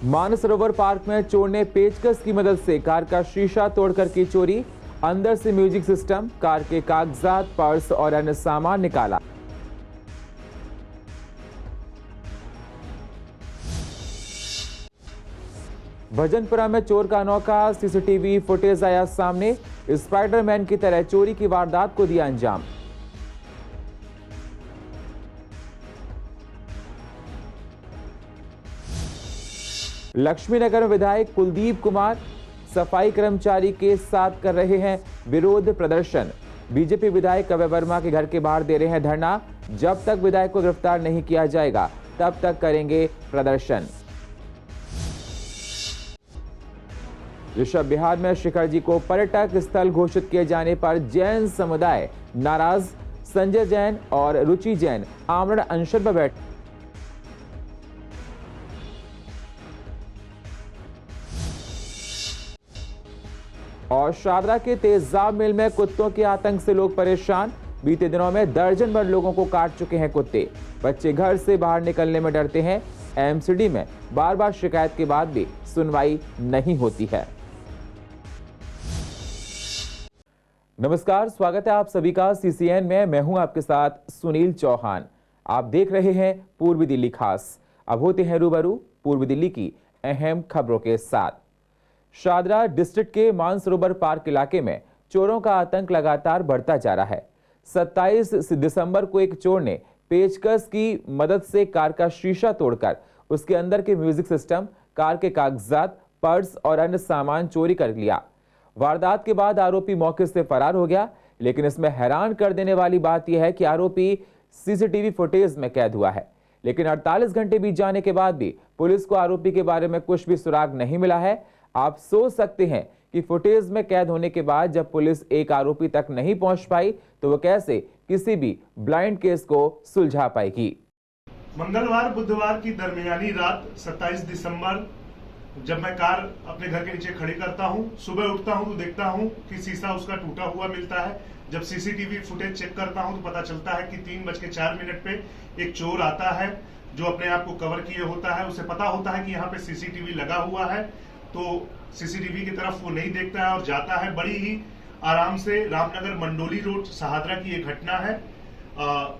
Mansarovar park में चोर ने पेचकस की मदद से कार का शीशा तोड़कर की चोरी। अंदर से म्यूजिक सिस्टम, कार के कागजात, पर्स और अन्य सामान निकाला। भजनपुरा में चोर का अनोखा सीसीटीवी फुटेज आया सामने। स्पाइडरमैन की तरह चोरी की वारदात को दिया अंजाम। लक्ष्मीनगर में विधायक कुलदीप कुमार सफाई कर्मचारी के साथ कर रहे हैं विरोध प्रदर्शन। बीजेपी विधायक अभय वर्मा के घर के बाहर दे रहे हैं धरना। जब तक विधायक को गिरफ्तार नहीं किया जाएगा तब तक करेंगे प्रदर्शन। ऋषभ बिहार में शिखर जी को पर्यटक स्थल घोषित किए जाने पर जैन समुदाय नाराज। संजय जैन और रुचि जैन आमरण अनशन पर बैठे। और शारदा के तेजाब मिल में कुत्तों के आतंक से लोग परेशान। बीते दिनों में दर्जन भर लोगों को काट चुके हैं कुत्ते। बच्चे घर से बाहर निकलने में डरते हैं। एमसीडी में बार बार शिकायत के बाद भी सुनवाई नहीं होती है। नमस्कार, स्वागत है आप सभी का सीसीएन में। मैं हूं आपके साथ सुनील चौहान। आप देख रहे हैं पूर्वी दिल्ली खास। अब होते हैं रूबरू पूर्वी दिल्ली की अहम खबरों के साथ। शादरा डिस्ट्रिक्ट के मानसरोवर पार्क इलाके में चोरों का आतंक लगातार बढ़ता जा रहा है। 27 दिसंबर को एक चोर ने पेचकस की मदद से कार का शीशा तोड़कर उसके अंदर के म्यूजिक सिस्टम, कार के कागजात, पर्स और अन्य सामान चोरी कर लिया। वारदात के बाद आरोपी मौके से फरार हो गया। लेकिन इसमें हैरान कर देने वाली बात यह है कि आरोपी सीसीटीवी फुटेज में कैद हुआ है। लेकिन 48 घंटे बीत जाने के बाद भी पुलिस को आरोपी के बारे में कुछ भी सुराग नहीं मिला है। आप सोच सकते हैं कि फुटेज में कैद होने के बाद जब पुलिस एक आरोपी तक नहीं पहुंच पाई तो वो कैसे किसी भी ब्लाइंड केस को सुलझा पाएगी। मंगलवार बुधवार की दरमियानी रात 27 दिसंबर जब मैं कार अपने घर के नीचे खड़ी करता हूं, सुबह उठता हूं तो देखता हूं कि शीशा उसका टूटा हुआ मिलता है। जब सीसीटीवी फुटेज चेक करता हूं तो पता चलता है कि 3:04 पे एक चोर आता है जो अपने आप को कवर किए होता है। उसे पता होता है कि यहाँ पे सीसीटीवी लगा हुआ है, तो सीसीटीवी की तरफ वो नहीं देखता है और जाता है। बड़ी ही आराम से रामनगर मंडोली रोड शाहदरा की ये घटना है।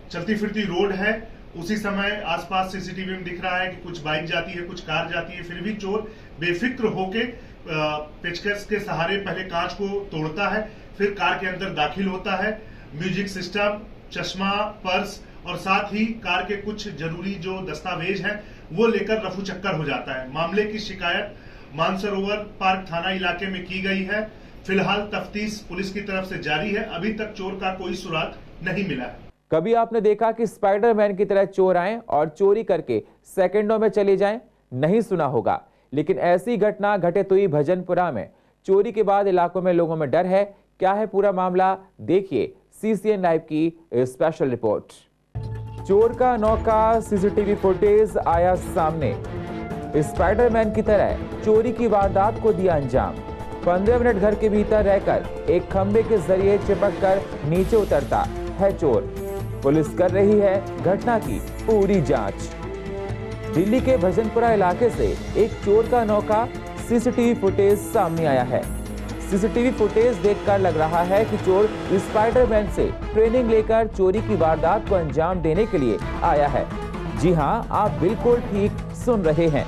चलती फिरती रोड है। उसी समय आसपास सीसीटीवी में दिख रहा है कि कुछ बाइक जाती है, कुछ कार जाती है। फिर भी चोर बेफिक्र होके पेचकस के सहारे पहले कांच को तोड़ता है, फिर कार के अंदर दाखिल होता है। म्यूजिक सिस्टम, चश्मा, पर्स और साथ ही कार के कुछ जरूरी जो दस्तावेज हैं वो लेकर रफू चक्कर हो जाता है। मामले की शिकायत मानसरोवर पार्क थाना इलाके में की गई है। फिलहाल तफ्तीश पुलिस की तरफ से जारी है। अभी तक चोर का कोई सुराग नहीं मिला है। कभी आपने देखा कि स्पाइडरमैन की तरह चोर आए और चोरी करके सेकंडों में चले जाएं? नहीं सुना होगा, लेकिन ऐसी घटना घटित हुई भजनपुरा में। चोरी के बाद इलाकों में लोगों में डर है। क्या है पूरा मामला, देखिए सीसीएन लाइव की स्पेशल रिपोर्ट। चोर का अनोखा सीसीटीवी फुटेज आया सामने। स्पाइडरमैन की तरह चोरी की वारदात को दिया अंजाम। 15 मिनट घर के भीतर रहकर एक खंबे के जरिए चिपक कर नीचे उतरता है चोर। पुलिस कर रही है घटना की पूरी जांच। दिल्ली के भजनपुरा इलाके से एक चोर का अनोखा सीसीटीवी फुटेज सामने आया है। सीसीटीवी फुटेज देखकर लग रहा है कि चोर स्पाइडरमैन से ट्रेनिंग लेकर चोरी की वारदात को अंजाम देने के लिए आया है। जी हां, आप बिल्कुल ठीक सुन रहे हैं।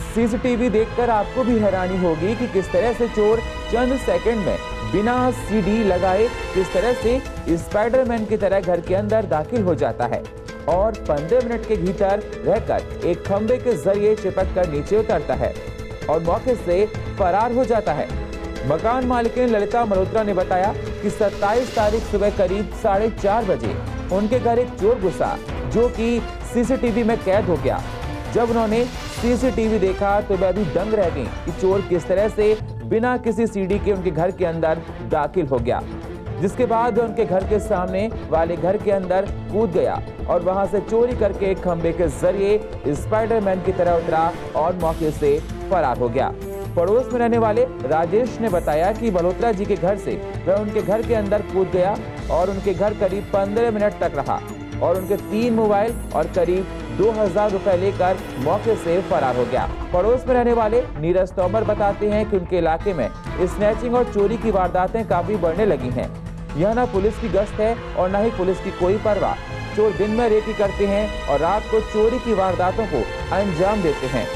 सीसीटीवी देखकर आपको भी हैरानी होगी कि किस तरह से चोर चंद सेकंड में बिना सीडी लगाए किस तरह से स्पाइडरमैन की तरह घर के अंदर दाखिल हो जाता है और 15 मिनट के भीतर रहकर एक खंबे के जरिए चिपक कर नीचे उतरता है और मौके से फरार हो जाता है। मकान मालिकिन ललिता मल्होत्रा ने बताया कि 27 तारीख सुबह करीब 4:30 बजे उनके घर एक चोर घुसा जो कि सीसीटीवी में कैद हो गया। जब उन्होंने सीसीटीवी देखा तो वह भी दंग रह गई कि चोर किस तरह से बिना किसी सीडी के उनके घर के अंदर दाखिल हो गया। जिसके बाद वह उनके घर के सामने वाले घर के अंदर कूद गया और वहां से चोरी करके एक खंबे के जरिए स्पाइडरमैन की तरह उतरा और मौके से फरार हो गया। पड़ोस में रहने वाले राजेश ने बताया कि मल्होत्रा जी के घर से वह उनके घर के अंदर कूद गया और उनके घर करीब 15 मिनट तक रहा और उनके 3 मोबाइल और करीब 2000 रुपए लेकर मौके से फरार हो गया। पड़ोस में रहने वाले नीरज तोमर बताते हैं कि उनके इलाके में स्नैचिंग और चोरी की वारदातें काफी बढ़ने लगी हैं। यह न पुलिस की गश्त है और न ही पुलिस की कोई परवाह। चोर दिन में रेकी करते हैं और रात को चोरी की वारदातों को अंजाम देते हैं।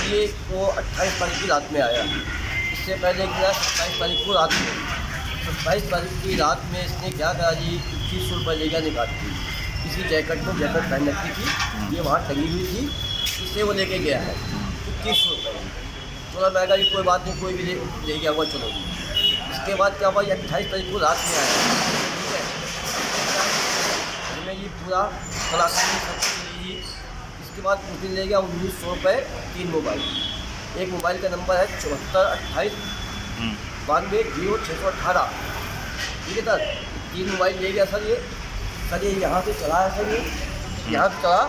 ये वो 28 तारीख की रात में आया। इससे पहले गया 27 तारीख को रात में। 27 तारीख की रात में इसने क्या करा जी, 2100 रुपये ले गया निकाल के। किसी जैकेट में जैकेट पहन रखी थी, ये वहाँ टंगी हुई थी, इससे वो लेके गया है 2100 रुपये। चलो मैं कहा कोई बात नहीं, कोई भी ले गया हुआ, चलो। इसके बाद क्या हुआ, 28 तारीख को रात में आया, ठीक है। ये पूरा तलाशी। इसके बाद उस दिन ले गया 1900 रुपये 3 मोबाइल। एक मोबाइल का नंबर है 74 28 92 0618, ठीक है सर। 3 मोबाइल ले गया सर। ये यहाँ से चला है सर, ये यहाँ से चला।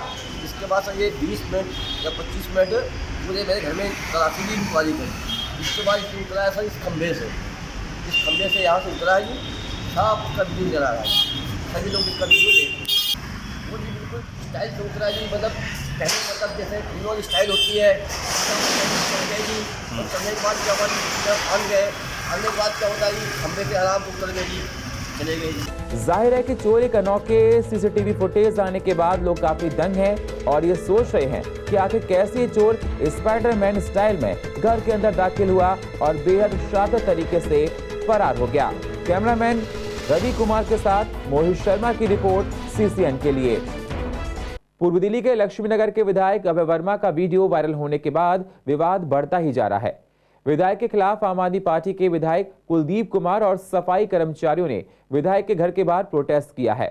इसके बाद सर ये 20 मिनट या 25 मिनट पूरे मेरे घर में तलाशी की इंक्वायरी करी। इसके बाद इसने उतरा है सर इस खंभे से। इस खंभे से यहाँ से उतरा है जी, साफ उसका वीडियो जला रहा है। सभी लोग इसका वीडियो देख रहे हैं। वो जी बिल्कुल स्टाइल से उतरा जी, मतलब पहले मतलब जैसे हीरो स्टाइल होती है जी। और चलने के बाद क्या हुआ, जब गए आने के बाद क्या होता है जी, खंभे पे आराम से उतर गए जी, चले गए जी। जाहिर है कि चोरी का नौके सीसीटीवी फुटेज आने के बाद लोग काफी दंग हैं और ये सोच रहे हैं कि आखिर कैसे चोर स्पाइडरमैन स्टाइल में घर के अंदर दाखिल हुआ और बेहद शातिर तरीके से फरार हो गया। कैमरामैन रवि कुमार के साथ मोहित शर्मा की रिपोर्ट सीसीएन के लिए। पूर्व दिल्ली के लक्ष्मीनगर के विधायक अभय वर्मा का वीडियो वायरल होने के बाद विवाद बढ़ता ही जा रहा है। विधायक के खिलाफ आम आदमी पार्टी के विधायक कुलदीप कुमार और सफाई कर्मचारियों ने विधायक के घर के बाहर प्रोटेस्ट किया है,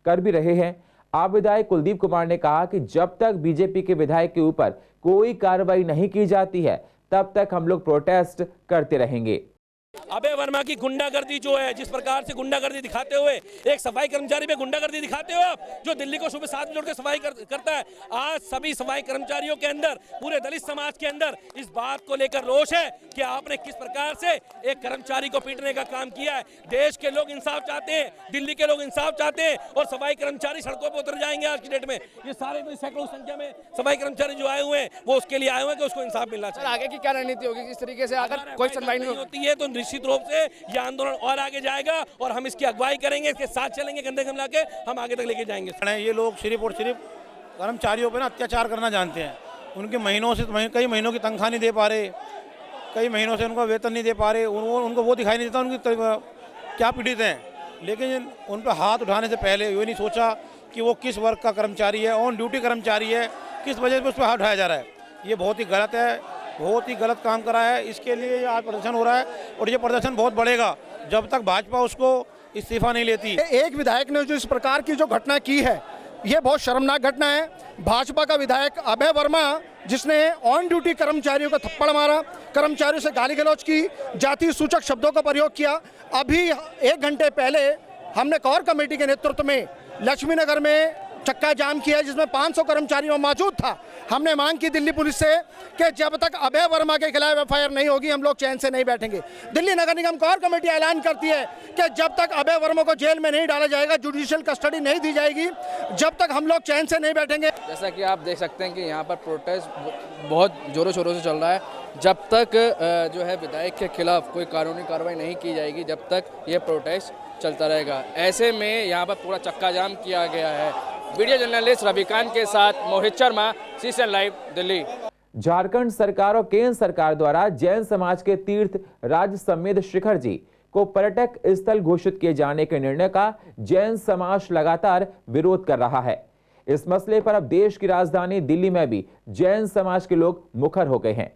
कर भी रहे हैं। आप विधायक कुलदीप कुमार ने कहा कि जब तक बीजेपी के विधायक के ऊपर कोई कार्रवाई नहीं की जाती है तब तक हम लोग प्रोटेस्ट करते रहेंगे। अभय वर्मा की गुंडागर्दी जो है, जिस प्रकार से गुंडागर्दी दिखाते हुए एक सफाई कर्मचारी पे गुंडागर्दी दिखाते हुए आप, जो दिल्ली को सुबह 7 बजे उठकर सफाई करता है, आज सभी सफाई कर्मचारियों के अंदर, पूरे दलित समाज के अंदर इस बात को लेकर रोष है कि आपने किस प्रकार से एक कर्मचारी को पीटने का काम किया है। देश के लोग इंसाफ चाहते हैं, दिल्ली के लोग इंसाफ चाहते हैं और सफाई कर्मचारी सड़कों पर उतर जाएंगे आज की डेट में। ये सारे सैकड़ों संख्या में सफाई कर्मचारी जो आए हुए हैं वो उसके लिए आए हुए हैं कि उसको इंसाफ मिलना चाहिए। आगे की क्या रणनीति होगी इस तरीके से अगर कोई सुनवाई नहीं होती है तो निश्चित रूप से यह आंदोलन और आगे जाएगा और हम इसकी अगुवाई करेंगे, इसके साथ चलेंगे, कंधे से मिला के हम आगे तक लेके जाएंगे। ये लोग सिर्फ और सिर्फ कर्मचारियों पर ना अत्याचार करना जानते हैं। उनके महीनों से कई महीनों की तनख्वाह नहीं दे पा रहे, कई महीनों से उनका वेतन नहीं दे पा रहे, उनको वो दिखाई नहीं देता उनकी क्या पीड़ित हैं। लेकिन उन पर हाथ उठाने से पहले ये नहीं सोचा कि वो किस वर्ग का कर्मचारी है, ऑन ड्यूटी कर्मचारी है, किस वजह से उस पर हाथ उठाया जा रहा है। ये बहुत ही गलत है, बहुत ही गलत काम करा है। इसके लिए आज प्रदर्शन हो रहा है और ये प्रदर्शन बहुत बढ़ेगा जब तक भाजपा उसको इस्तीफा नहीं लेती। एक विधायक ने जो इस प्रकार की जो घटना की है, ये बहुत शर्मनाक घटना है। भाजपा का विधायक अभय वर्मा जिसने ऑन ड्यूटी कर्मचारियों को थप्पड़ मारा, कर्मचारियों से गाली गलौज की, जाति सूचक शब्दों का प्रयोग किया। अभी 1 घंटे पहले हमने कोर कमेटी के नेतृत्व में लक्ष्मीनगर में चक्का जाम किया जिसमें 500 कर्मचारियों मौजूद था। हमने मांग की दिल्ली पुलिस से कि जब तक अभय वर्मा के खिलाफ एफआईआर नहीं होगी हम लोग चैन से नहीं बैठेंगे। दिल्ली नगर निगम कोर कमेटी ऐलान करती है कि जब तक अभय वर्मा को जेल में नहीं डाला जाएगा, जुडिशियल कस्टडी नहीं दी जाएगी, जब तक हम लोग चैन से नहीं बैठेंगे। जैसा कि आप देख सकते हैं कि यहाँ पर प्रोटेस्ट बहुत जोरों शोरों से चल रहा है। जब तक जो है विधायक के खिलाफ कोई कानूनी कार्रवाई नहीं की जाएगी, जब तक ये प्रोटेस्ट चलता रहेगा। ऐसे में यहाँ पर पूरा चक्का जाम किया गया है। वीडियो जर्नलिस्ट रविकांत के साथ मोहित शर्मा, सीसीएन लाइव, दिल्ली। झारखंड सरकार और केंद्र सरकार द्वारा जैन समाज के तीर्थ राज समेत शिखर जी को पर्यटक स्थल घोषित किए जाने के निर्णय का जैन समाज लगातार विरोध कर रहा है। इस मसले पर अब देश की राजधानी दिल्ली में भी जैन समाज के लोग मुखर हो गए हैं।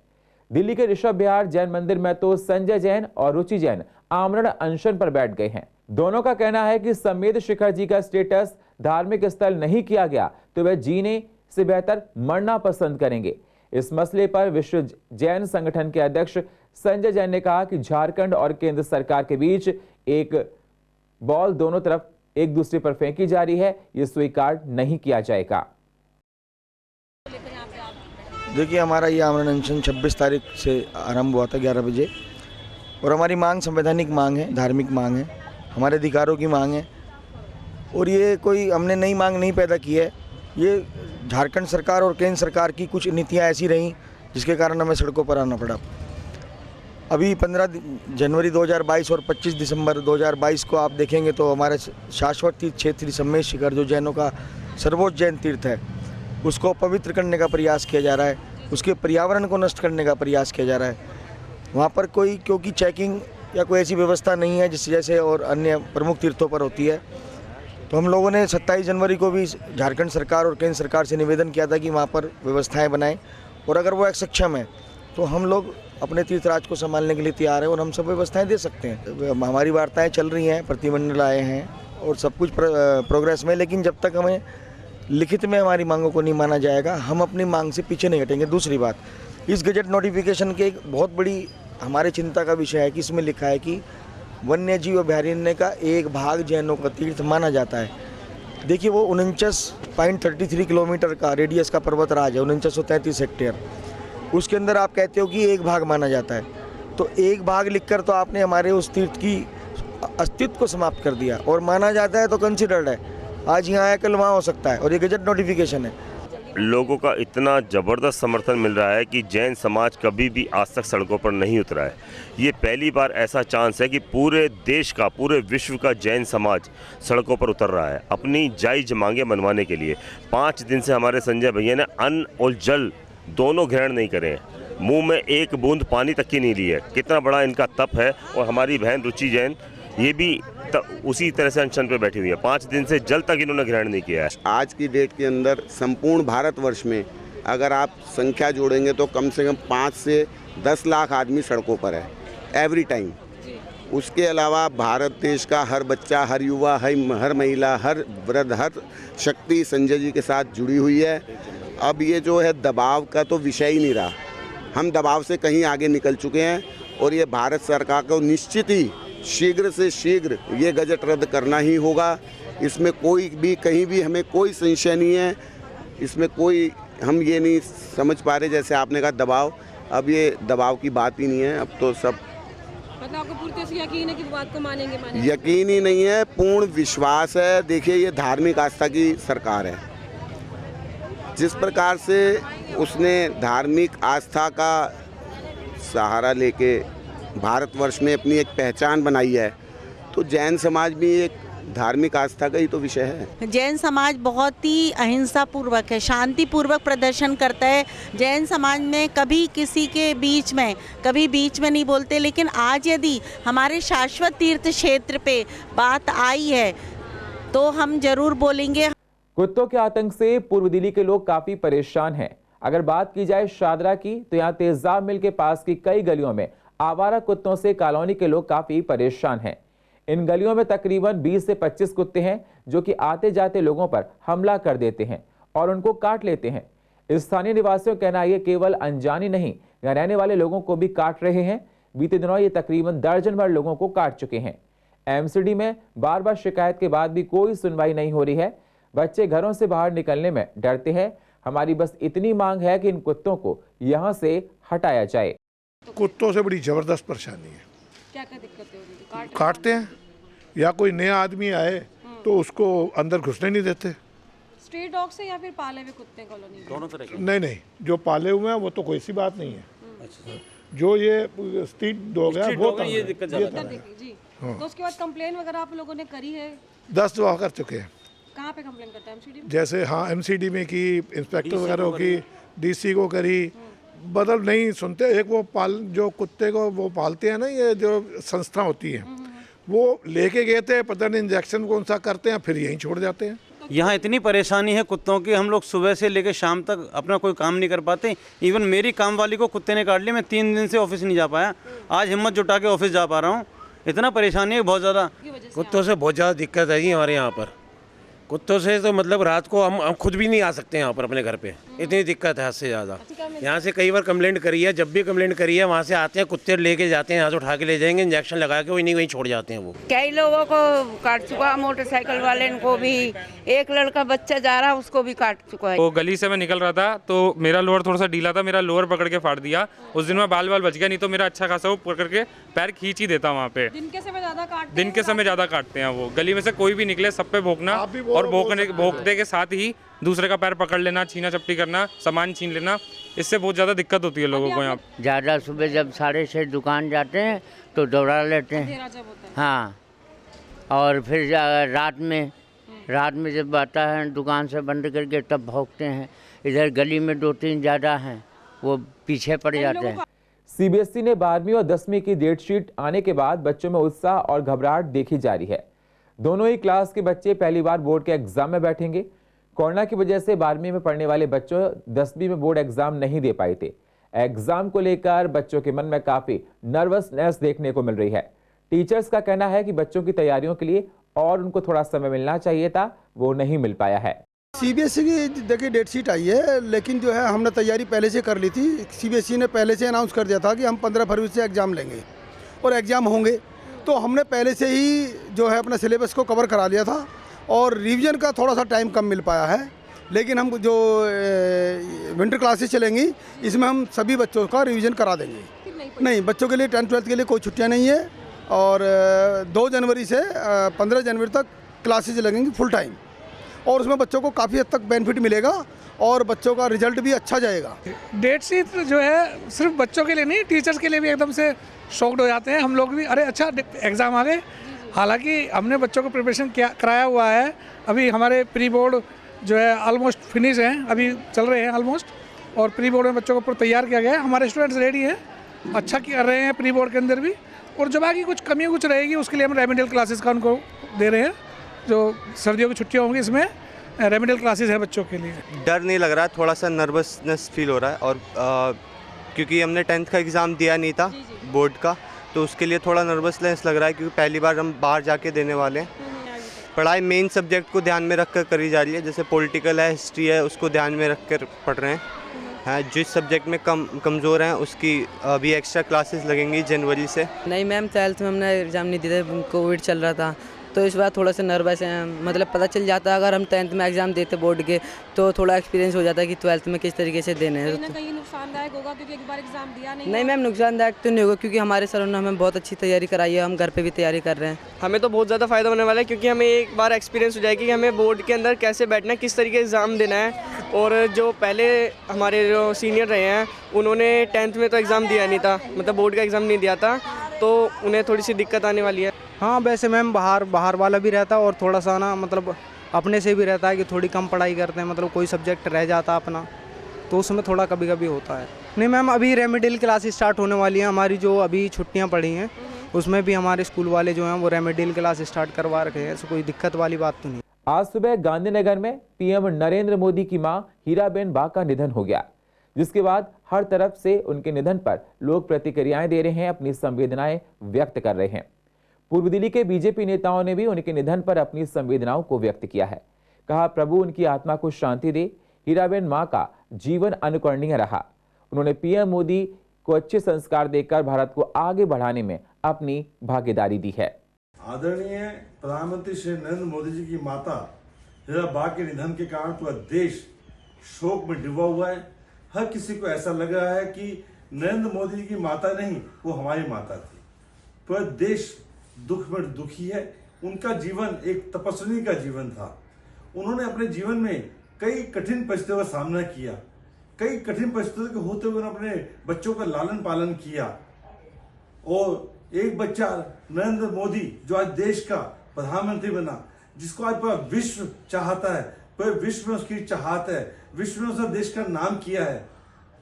दिल्ली के ऋषभ विहार जैन मंदिर में तो संजय जैन और रुचि जैन आमरण अनशन पर बैठ गए हैं। दोनों का कहना है कि समेत शिखर जी का स्टेटस धार्मिक स्थल नहीं किया गया तो वे जीने से बेहतर मरना पसंद करेंगे। इस मसले पर विश्व जैन संगठन के अध्यक्ष संजय जैन ने कहा कि झारखंड और केंद्र सरकार के बीच एक बॉल दोनों तरफ एक दूसरे पर फेंकी जा रही है, ये स्वीकार नहीं किया जाएगा। देखिए, हमारा ये आमरण अनशन 26 तारीख से आरंभ हुआ था 11 बजे और हमारी मांग संवैधानिक मांग है, धार्मिक मांग है, हमारे अधिकारों की मांग है और ये कोई हमने नई मांग नहीं पैदा की है। ये झारखंड सरकार और केंद्र सरकार की कुछ नीतियाँ ऐसी रहीं जिसके कारण हमें सड़कों पर आना पड़ा। अभी 15 जनवरी 2022 और 25 दिसंबर 2022 को आप देखेंगे तो हमारे शाश्वत तीर्थ क्षेत्र सम्मेद शिखर जो जैनों का सर्वोच्च जैन तीर्थ है उसको पवित्र करने का प्रयास किया जा रहा है, उसके पर्यावरण को नष्ट करने का प्रयास किया जा रहा है। वहाँ पर कोई क्योंकि चेकिंग या कोई ऐसी व्यवस्था नहीं है जिस जैसे और अन्य प्रमुख तीर्थों पर होती है, तो हम लोगों ने 27 जनवरी को भी झारखंड सरकार और केंद्र सरकार से निवेदन किया था कि वहाँ पर व्यवस्थाएँ बनाएँ, और अगर वो सक्षम है तो हम लोग अपने तीर्थराज को संभालने के लिए तैयार हैं और हम सब व्यवस्थाएं दे सकते हैं। हमारी वार्ताएं चल रही हैं, प्रतिनिधिमंडल आए हैं और सब कुछ प्रोग्रेस में, लेकिन जब तक हमें लिखित में हमारी मांगों को नहीं माना जाएगा हम अपनी मांग से पीछे नहीं हटेंगे। दूसरी बात, इस गजट नोटिफिकेशन के एक बहुत बड़ी हमारे चिंता का विषय है कि इसमें लिखा है कि वन्य जीव अभयारण्य का एक भाग जैनों का तीर्थ माना जाता है। देखिए वो 49.33 किलोमीटर का रेडियस का पर्वत राज है, 4933 हेक्टेयर, उसके अंदर आप कहते हो कि एक भाग माना जाता है, तो एक भाग लिखकर तो आपने हमारे उस तीर्थ की अस्तित्व को समाप्त कर दिया। और माना जाता है तो कंसिडर्ड है, आज यहाँ है कल वहाँ हो सकता है, और ये गजट नोटिफिकेशन है। लोगों का इतना ज़बरदस्त समर्थन मिल रहा है कि जैन समाज कभी भी आज तक सड़कों पर नहीं उतरा है। ये पहली बार ऐसा चांस है कि पूरे देश का, पूरे विश्व का जैन समाज सड़कों पर उतर रहा है अपनी जायज़ मांगें मनवाने के लिए। 5 दिन से हमारे संजय भैया ने अन्न और जल दोनों ग्रहण नहीं करे हैं, मुंह में एक बूंद पानी तक की नहीं ली है। कितना बड़ा इनका तप है। और हमारी बहन रुचि जैन ये भी उसी तरह से अनशन पे बैठी हुई है, 5 दिन से जल तक इन्होंने ग्रहण नहीं किया है। आज की डेट के अंदर संपूर्ण भारतवर्ष में अगर आप संख्या जोड़ेंगे तो कम से कम 5 से 10 लाख आदमी सड़कों पर है एवरी टाइम। उसके अलावा भारत देश का हर बच्चा, हर युवा, हर महिला, हर वृद्ध, हर शक्ति संजय जी के साथ जुड़ी हुई है। अब ये जो है दबाव का तो विषय ही नहीं रहा, हम दबाव से कहीं आगे निकल चुके हैं और ये भारत सरकार को निश्चित ही शीघ्र से शीघ्र ये गजट रद्द करना ही होगा। इसमें कोई भी कहीं भी हमें कोई संशय नहीं है, इसमें कोई हम ये नहीं समझ पा रहे जैसे आपने कहा दबाव, अब ये दबाव की बात ही नहीं है। अब तो सब मतलब आपको पूरी तरह से यकीन है कि बात को मानेंगे? यकीन ही नहीं है, पूर्ण विश्वास है। देखिए ये धार्मिक आस्था की सरकार है, जिस प्रकार से उसने धार्मिक आस्था का सहारा लेके भारतवर्ष में अपनी एक पहचान बनाई है, तो जैन समाज भी एक धार्मिक आस्था का ही तो विषय है। जैन समाज बहुत ही अहिंसा पूर्वक है, शांति पूर्वक प्रदर्शन करता है। जैन समाज में कभी किसी के बीच में नहीं बोलते, लेकिन आज यदि हमारे शाश्वत तीर्थ क्षेत्र पे बात आई है तो हम जरूर बोलेंगे। कुत्तों के आतंक से पूर्व दिल्ली के लोग काफी परेशान हैं। अगर बात की जाए शादरा की तो यहाँ तेजाब मिल के पास की कई गलियों में आवारा कुत्तों से कॉलोनी के लोग काफी परेशान हैं। इन गलियों में तकरीबन 20 से 25 कुत्ते हैं जो कि आते जाते लोगों पर हमला कर देते हैं और उनको काट लेते हैं। स्थानीय निवासियों का कहना है ये केवल अनजानी नहीं, यहाँ रहने वाले लोगों को भी काट रहे हैं। बीते दिनों ये तकरीबन दर्जन भर लोगों को काट चुके हैं। एमसीडी में बार बार शिकायत के बाद भी कोई सुनवाई नहीं हो रही है। बच्चे घरों से बाहर निकलने में डरते हैं। हमारी बस इतनी मांग है कि इन कुत्तों को यहाँ से हटाया जाए। कुत्तों से बड़ी जबरदस्त परेशानी है। क्या दिक्कत है? काटते हैं, या कोई नया आदमी आए तो उसको अंदर घुसने नहीं देते। स्ट्रीट डॉग से या फिर पाले हुए कुत्ते कॉलोनी? दोनों तरह के। नहीं, जो पाले हुए हैं वो तो कोई सी बात नहीं है। जो ये स्ट्रीट डॉग है वो ये दिक्कत जी। तो उसके बाद कंप्लेन वगैरह आप लोगों ने करी है? 10 दफा कर चुके हैं। कहाँ पे कंप्लेन करता है? एमसीडी में? जैसे हाँ, एमसीडी में की, इंस्पेक्टर वगैरह की, डीसी को करी, बदल नहीं सुनते। एक वो जो कुत्ते को वो पालते हैं ना, ये जो संस्था होती है, वो लेके गए थे, पता नहीं इंजेक्शन कौन सा करते हैं, फिर यहीं छोड़ जाते हैं। यहाँ इतनी परेशानी है कुत्तों की, हम लोग सुबह से लेकर शाम तक अपना कोई काम नहीं कर पाते। इवन मेरी काम वाली को कुत्ते ने काट लिया, मैं 3 दिन से ऑफिस नहीं जा पाया। आज हिम्मत जुटा के ऑफिस जा पा रहा हूँ। इतना परेशानी है बहुत ज़्यादा। कुत्तों से बहुत ज़्यादा दिक्कत है जी हमारे यहाँ पर। कुत्तों से तो मतलब रात को हम खुद भी नहीं आ सकते यहाँ पर अपने घर पे, इतनी दिक्कत है हद से ज़्यादा। यहाँ से कई बार कंप्लेंट करी है, जब भी कंप्लेंट करी है वहाँ से आते हैं कुत्ते लेके जाते हैं, यहाँ से उठा के ले जाएंगे, इंजेक्शन लगा के वहीं छोड़ जाते हैं। वो कई लोगों को काट चुका, मोटरसाइकिल वाले को भी, एक लड़का बच्चा जा रहा उसको भी काट चुका है। तो गली से मैं निकल रहा था तो मेरा लोअर थोड़ा सा ढीला था, मेरा लोअर पकड़ के फाड़ दिया। उस दिन में बाल बच गया, नहीं तो मेरा अच्छा खासा वो पकड़ के पैर खींच ही देता वहाँ पे। दिन के समय ज़्यादा दिन के समय ज़्यादा काटते हैं वो। गली में से कोई भी निकले सब पे भोंकना और भोंकने के साथ ही दूसरे का पैर पकड़ लेना, छीना चपटी करना, सामान छीन लेना, इससे बहुत ज़्यादा दिक्कत होती है लोगों को यहाँ। ज़्यादा सुबह जब 6:30 दुकान जाते हैं तो दौड़ा लेते हैं, हाँ, और फिर रात में जब आता है दुकान से बंद करके तब भौंकते हैं। इधर गली में 2-3 ज़्यादा हैं, वो पीछे पड़ जाते हैं। सीबीएसई ने 12वीं और 10वीं की डेट शीट आने के बाद बच्चों में उत्साह और घबराहट देखी जा रही है। दोनों ही क्लास के बच्चे पहली बार बोर्ड के एग्जाम में बैठेंगे। कोरोना की वजह से 12वीं में पढ़ने वाले बच्चों 10वीं में बोर्ड एग्जाम नहीं दे पाए थे। एग्जाम को लेकर बच्चों के मन में काफी नर्वसनेस देखने को मिल रही है। टीचर्स का कहना है कि बच्चों की तैयारियों के लिए और उनको थोड़ा समय मिलना चाहिए था, वो नहीं मिल पाया है। सीबीएसई की देखिए डेट शीट आई है, लेकिन जो है हमने तैयारी पहले से कर ली थी। सीबीएसई ने पहले से अनाउंस कर दिया था कि हम 15 फरवरी से एग्ज़ाम लेंगे और एग्ज़ाम होंगे, तो हमने पहले से ही जो है अपना सिलेबस को कवर करा लिया था और रिवीजन का थोड़ा सा टाइम कम मिल पाया है। लेकिन हम जो विंटर क्लासेस चलेंगी इसमें हम सभी बच्चों का रिवीजन करा देंगे। नहीं, बच्चों के लिए 10th-12th के लिए कोई छुट्टियाँ नहीं है और 2 जनवरी से 15 जनवरी तक क्लासेज लगेंगी फुल टाइम और उसमें बच्चों को काफ़ी हद तक बेनिफिट मिलेगा और बच्चों का रिजल्ट भी अच्छा जाएगा। डेट शीट जो है सिर्फ बच्चों के लिए नहीं, टीचर्स के लिए भी एकदम से शॉक्ड हो जाते हैं। हम लोग भी अरे अच्छा एग्ज़ाम आ गए। हालांकि हमने बच्चों को प्रिपरेशन कराया हुआ है। अभी हमारे प्री बोर्ड जो है ऑलमोस्ट फिनिश हैं, अभी चल रहे हैं ऑलमोस्ट, और प्री बोर्ड में बच्चों को पूरा तैयार किया गया है। हमारे स्टूडेंट्स रेडी हैं, अच्छा कर रहे हैं प्री बोर्ड के अंदर भी, और जो बाकी कुछ कमी कुछ रहेगी उसके लिए हम रेमेडियल क्लासेस का उनको दे रहे हैं। जो सर्दियों की छुट्टियाँ होंगी इसमें रेमेडियल क्लासेस है बच्चों के लिए। डर नहीं लग रहा है, थोड़ा सा नर्वसनेस फील हो रहा है और क्योंकि हमने 10th का एग्ज़ाम दिया नहीं था बोर्ड का, तो उसके लिए थोड़ा नर्वसनेस लग रहा है क्योंकि पहली बार हम बाहर जाके देने वाले हैं। पढ़ाई मेन सब्जेक्ट को ध्यान में रख कर करी जा रही है, जैसे पॉलिटिकल है, हिस्ट्री है, उसको ध्यान में रख कर पढ़ रहे हैं। जिस सब्जेक्ट में कमज़ोर हैं उसकी अभी एक्स्ट्रा क्लासेस लगेंगी जनवरी से। नहीं मैम, 12th में हमने एग्ज़ाम नहीं दिए थे, कोविड चल रहा था, तो इस बार थोड़ा सा नर्वस है। मतलब पता चल जाता अगर हम 10th में एग्ज़ाम देते बोर्ड के तो थोड़ा एक्सपीरियंस हो जाता है कि 12th में किस तरीके से देने हैं। कहीं ना कहीं नुकसानदायक होगा क्योंकि एक बार एग्जाम दिया नहीं मैम, नुकसानदायक तो नहीं होगा क्योंकि हमारे सरों ने हमें बहुत अच्छी तैयारी कराई है, हम घर पे भी तैयारी कर रहे हैं। हमें तो बहुत ज़्यादा फ़ायदा होने वाला है क्योंकि हमें एक बार एक्सपीरियंस हो जाएगी कि हमें बोर्ड के अंदर कैसे बैठना है, किस तरीके से एग्ज़ाम देना है। और जो पहले हमारे जो सीनियर रहे हैं उन्होंने 10th में तो एग्ज़ाम दिया नहीं था, मतलब बोर्ड का एग्ज़ाम नहीं दिया था, तो उन्हें थोड़ी सी दिक्कत आने वाली है। हाँ, वैसे मैम बाहर वाला भी रहता है और थोड़ा सा ना मतलब अपने से भी रहता है कि थोड़ी कम पढ़ाई करते हैं, मतलब कोई सब्जेक्ट रह जाता अपना, तो उसमें थोड़ा कभी कभी होता है। नहीं मैम, अभी रेमेडियल क्लासेस स्टार्ट होने वाली हैं। हमारी जो अभी छुट्टियां पड़ी हैं उसमें भी हमारे स्कूल वाले जो हैं वो रेमेडियल क्लास स्टार्ट करवा रखे हैं, ऐसे कोई दिक्कत वाली बात तो नहीं। आज सुबह गांधीनगर में पीएम नरेंद्र मोदी की मां हीराबेन बा का निधन हो गया, जिसके बाद हर तरफ से उनके निधन पर लोग प्रतिक्रियाएं दे रहे हैं, अपनी संवेदनाएं व्यक्त कर रहे हैं। पूर्व दिल्ली के बीजेपी नेताओं ने भी उनके निधन पर अपनी संवेदनाओं को व्यक्त किया है। कहा, प्रभु उनकी आत्मा को शांति दे। हीराबेन मां का जीवन अनुकरणीय रहा। उन्होंने पीएम मोदी को अच्छे संस्कार देकर भारत को आगे बढ़ाने में अपनी भागीदारी दी है। आदरणीय प्रधानमंत्री श्री नरेंद्र मोदी जी की माता हीराबा के निधन के कारण पूरा देश शोक में डूबा हुआ है। हर किसी को ऐसा लग रहा है कि नरेंद्र मोदी जी की माता नहीं, वो हमारी माता थी। पूरा देश दुख में दुखी है। उनका जीवन एक तपस्वी का जीवन था। उन्होंने अपने जीवन में कई कठिन परिस्थितियों का सामना किया। कई कठिन परिस्थितियों के होते हुए उन्होंने अपने बच्चों का लालन पालन किया और एक बच्चा नरेंद्र मोदी जो आज देश का प्रधानमंत्री बना, जिसको आज पूरा विश्व चाहता है, पूरे विश्व में उसकी चाहत है, विश्व में उसने देश का नाम किया है।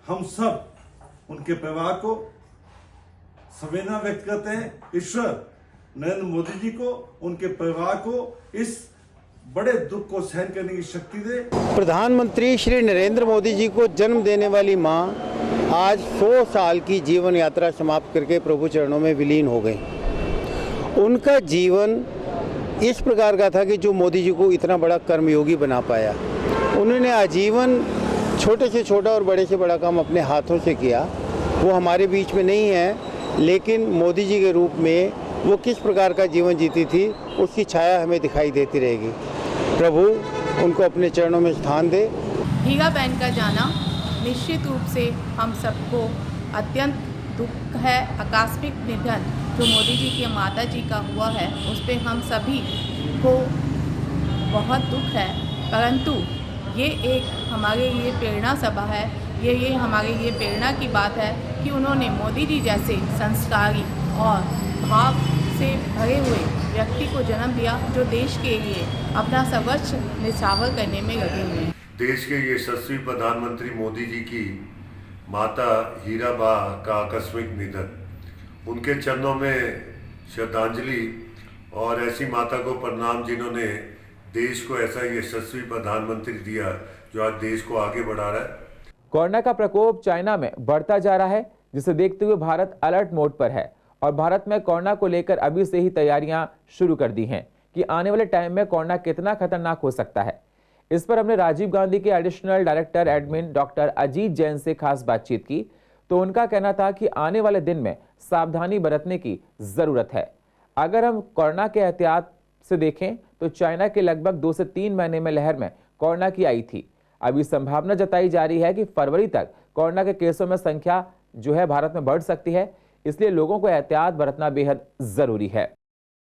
हम सब उनके परिवार को संवेदना व्यक्त करते हैं। ईश्वर नरेंद्र मोदी जी को, उनके परिवार को इस बड़े दुख को सहन करने की शक्ति दे। प्रधानमंत्री श्री नरेंद्र मोदी जी को जन्म देने वाली मां आज 100 साल की जीवन यात्रा समाप्त करके प्रभु चरणों में विलीन हो गई। उनका जीवन इस प्रकार का था कि जो मोदी जी को इतना बड़ा कर्मयोगी बना पाया। उन्होंने आजीवन छोटे से छोटा और बड़े से बड़ा काम अपने हाथों से किया। वो हमारे बीच में नहीं है, लेकिन मोदी जी के रूप में वो किस प्रकार का जीवन जीती थी उसकी छाया हमें दिखाई देती रहेगी। प्रभु उनको अपने चरणों में स्थान दे। हीराबेन का जाना निश्चित रूप से हम सबको अत्यंत दुख है। आकस्मिक निधन जो मोदी जी की माता जी का हुआ है उस पर हम सभी को बहुत दुख है, परंतु ये एक हमारे लिए प्रेरणा सभा है। ये हमारे लिए प्रेरणा की बात है कि उन्होंने मोदी जी जैसे संस्कारी और भाव से भरे हुए व्यक्ति को जन्म दिया, जो देश के लिए अपना सर्वोच्च निछावर करने में लगे हुए हैं। देश के यशस्वी प्रधानमंत्री मोदी जी की माता हीराबा का आकस्मिक निधन, उनके चरणों में श्रद्धांजलि और ऐसी माता को प्रणाम जिन्होंने देश को ऐसा यशस्वी प्रधानमंत्री दिया जो आज देश को आगे बढ़ा रहा है। कोरोना का प्रकोप चाइना में बढ़ता जा रहा है, जिसे देखते हुए भारत अलर्ट मोड पर है और भारत में कोरोना को लेकर अभी से ही तैयारियां शुरू कर दी हैं कि आने वाले टाइम में कोरोना कितना खतरनाक हो सकता है। इस पर हमने राजीव गांधी के additional director admin doctor Ajit Jain से खास बातचीत की, तो उनका कहना था कि आने वाले दिन में सावधानी बरतने की जरूरत है। अगर हम कोरोना के एहतियात से देखें तो चाइना के लगभग 2 से 3 महीने में लहर में कोरोना की आई थी। अभी संभावना जताई जा रही है कि फरवरी तक कोरोना के केसों में संख्या जो है भारत में बढ़ सकती है, इसलिए लोगों को एहतियात बरतना बेहद जरूरी है।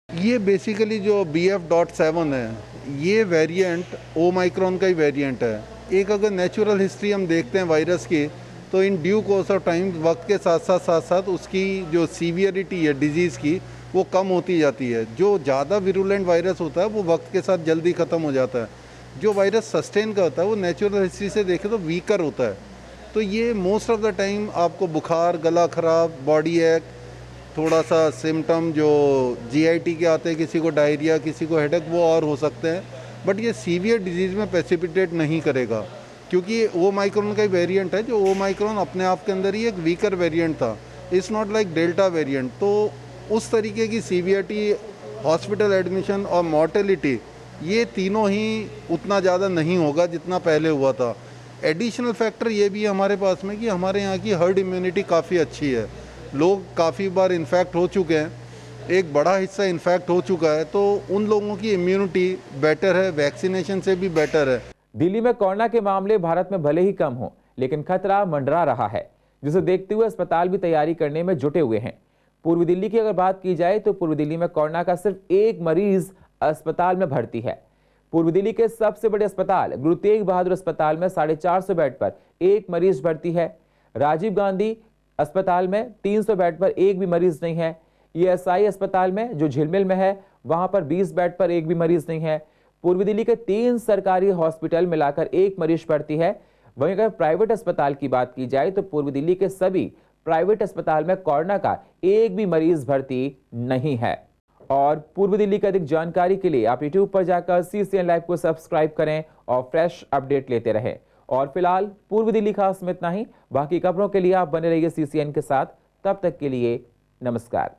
ये बेसिकली जो BF.7 है, ये वेरिएंट ओमाइक्रॉन का ही वेरिएंट है। एक अगर नेचुरल हिस्ट्री हम देखते हैं वायरस की, तो in due course of time वक्त के साथ साथ उसकी जो सीवियरिटी है डिजीज़ की, वो कम होती जाती है। जो ज़्यादा विरुलेंट वायरस होता है वो वक्त के साथ जल्दी ख़त्म हो जाता है। जो वायरस सस्टेन का होता है वो नेचुरल हिस्ट्री से देखें तो वीकर होता है। तो ये मोस्ट ऑफ द टाइम आपको बुखार, गला ख़राब, बॉडी एक, थोड़ा सा सिम्टम जो GIT के आते हैं, किसी को डायरिया, किसी को हेडेक, वो और हो सकते हैं, बट ये सीवियर डिजीज़ में प्रेसिपिटेट नहीं करेगा, क्योंकि ये ओमाइक्रॉन का ही वेरिएंट है। जो ओमाइक्रॉन अपने आप के अंदर ही एक वीकर वेरिएंट था, it's not like delta variant. तो उस तरीके की सीवियरिटी, हॉस्पिटल एडमिशन और मॉर्टेलिटी, ये तीनों ही उतना ज़्यादा नहीं होगा जितना पहले हुआ था। एडिशनल फैक्टर ये भी है हमारे पास में कि हमारे यहाँ की हर्ड इम्यूनिटी काफ़ी अच्छी है। लोग काफ़ी बार इन्फेक्ट हो चुके हैं, एक बड़ा हिस्सा इन्फेक्ट हो चुका है, तो उन लोगों की इम्यूनिटी बेटर है, वैक्सीनेशन से भी बेटर है। दिल्ली में कोरोना के मामले भारत में भले ही कम हो, लेकिन खतरा मंडरा रहा है, जिसे देखते हुए अस्पताल भी तैयारी करने में जुटे हुए हैं। पूर्वी दिल्ली की अगर बात की जाए तो पूर्वी दिल्ली में कोरोना का सिर्फ एक मरीज अस्पताल में भर्ती है। पूर्वी दिल्ली के सबसे बड़े अस्पताल गुरु तेग बहादुर अस्पताल में 450 बेड पर एक मरीज भर्ती है। राजीव गांधी अस्पताल में 300 बेड पर एक भी मरीज नहीं है। ESI अस्पताल में जो झिलमिल में है, वहां पर 20 बेड पर एक भी मरीज नहीं है। पूर्वी दिल्ली के 3 सरकारी हॉस्पिटल मिलाकर एक मरीज भर्ती है। वहीं अगर प्राइवेट अस्पताल की बात की जाए तो पूर्वी दिल्ली के सभी प्राइवेट अस्पताल में कोरोना का एक भी मरीज भर्ती नहीं है। और पूर्वी दिल्ली की अधिक जानकारी के लिए आप YouTube पर जाकर CCN लाइव को सब्सक्राइब करें और फ्रेश अपडेट लेते रहें। और फिलहाल पूर्वी दिल्ली खास में इतना ही। बाकी खबरों के लिए आप बने रहिए CCN के साथ। तब तक के लिए नमस्कार।